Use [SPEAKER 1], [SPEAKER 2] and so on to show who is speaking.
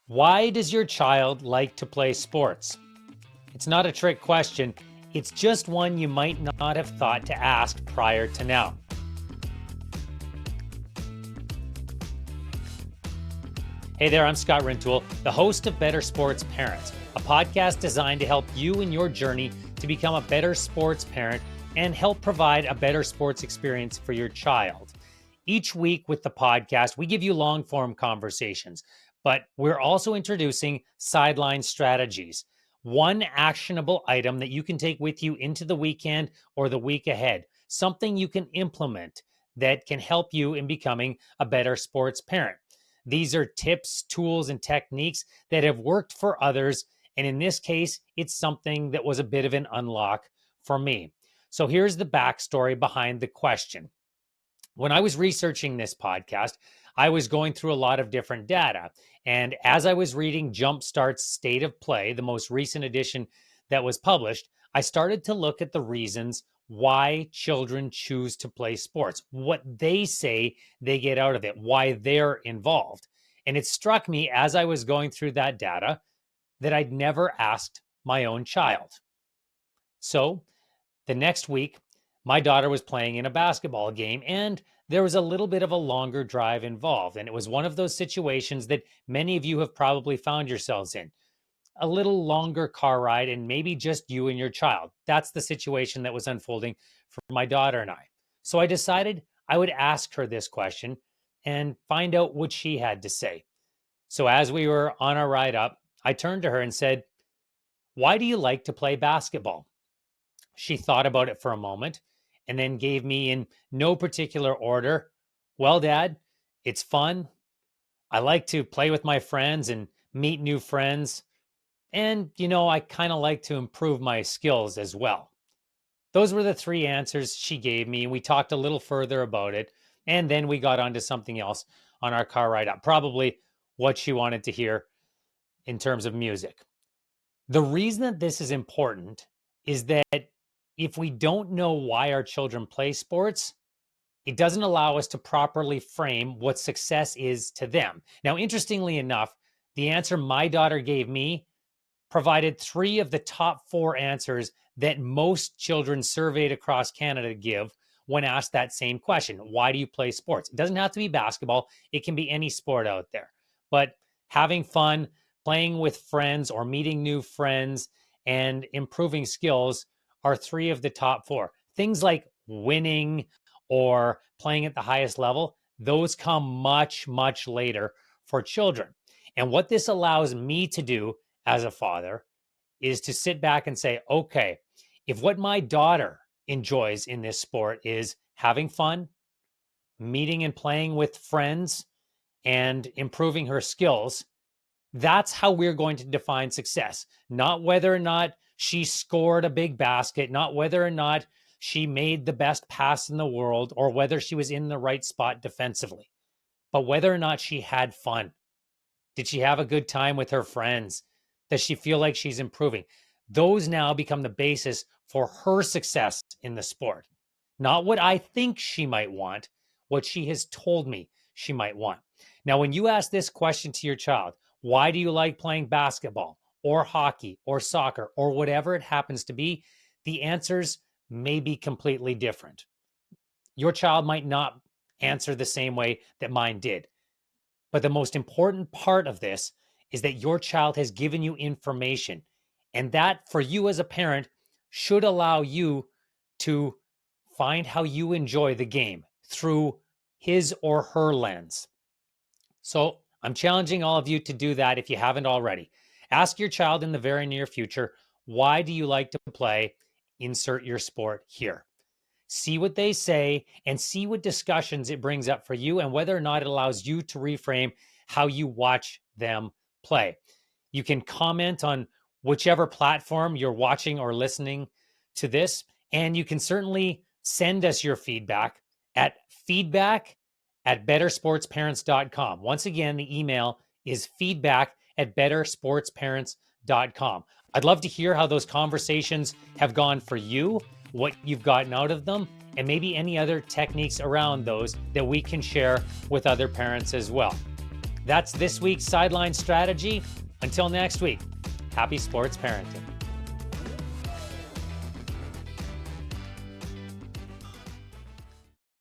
[SPEAKER 1] Why does your child like to play sports? It's not a trick question. It's just one you might not have thought to ask prior to now. Hey there, I'm Scott Rintoul, the host of Better Sports Parents, a podcast designed to help you in your journey to become a better sports parent and help provide a better sports experience for your child. Each week with the podcast, we give you long-form conversations, but we're also introducing Sideline Strategies, one actionable item that you can take with you into the weekend or the week ahead, something you can implement that can help you in becoming a better sports parent. These are tips, tools, and techniques that have worked for others. And in this case, it's something that was a bit of an unlock for me. So here's the backstory behind the question. When I was researching this podcast, I was going through a lot of different data. And as I was reading Jumpstart's State of Play, the most recent edition that was published, I started to look at the reasons why children choose to play sports, what they say they get out of it, why they're involved. And it struck me as I was going through that data that I'd never asked my own child. So the next week, my daughter was playing in a basketball game, and there was a little bit of a longer drive involved. And it was one of those situations that many of you have probably found yourselves in. A little longer car ride, and maybe just you and your child. That's the situation that was unfolding for my daughter and I. So I decided I would ask her this question and find out what she had to say. So as we were on our ride up, I turned to her and said, "Why do you like to play basketball?" She thought about it for a moment and then gave me, in no particular order, "Well, Dad, it's fun. I like to play with my friends and meet new friends. And, I kind of like to improve my skills as well." Those were the three answers she gave me. We talked a little further about it. And then we got onto something else on our car ride up, probably what she wanted to hear in terms of music. The reason that this is important is that if we don't know why our children play sports, it doesn't allow us to properly frame what success is to them. Now, interestingly enough, the answer my daughter gave me provided three of the top four answers that most children surveyed across Canada give when asked that same question. Why do you play sports? It doesn't have to be basketball. It can be any sport out there. But having fun, playing with friends or meeting new friends, and improving skills are three of the top four. Things like winning or playing at the highest level, those come much, much later for children. And what this allows me to do as a father is to sit back and say, okay, if what my daughter enjoys in this sport is having fun, meeting and playing with friends, and improving her skills, that's how we're going to define success. Not whether or not she scored a big basket, not whether or not she made the best pass in the world, or whether she was in the right spot defensively, but whether or not she had fun. Did she have a good time with her friends? Does she feel like she's improving? Those now become the basis for her success in the sport. Not what I think she might want, what she has told me she might want. Now, when you ask this question to your child, why do you like playing basketball or hockey or soccer or whatever it happens to be, the answers may be completely different. Your child might not answer the same way that mine did. But the most important part of this is that your child has given you information. And that, for you as a parent, should allow you to find how you enjoy the game through his or her lens. So I'm challenging all of you to do that if you haven't already. Ask your child in the very near future, why do you like to play? Insert your sport here. See what they say and see what discussions it brings up for you and whether or not it allows you to reframe how you watch them play. You can comment on whichever platform you're watching or listening to this, and you can certainly send us your feedback at feedback@bettersportsparents.com. Once again, the email is feedback@bettersportsparents.com. I'd love to hear how those conversations have gone for you, what you've gotten out of them, and maybe any other techniques around those that we can share with other parents as well. That's this week's Sideline Strategy. Until next week, happy sports parenting.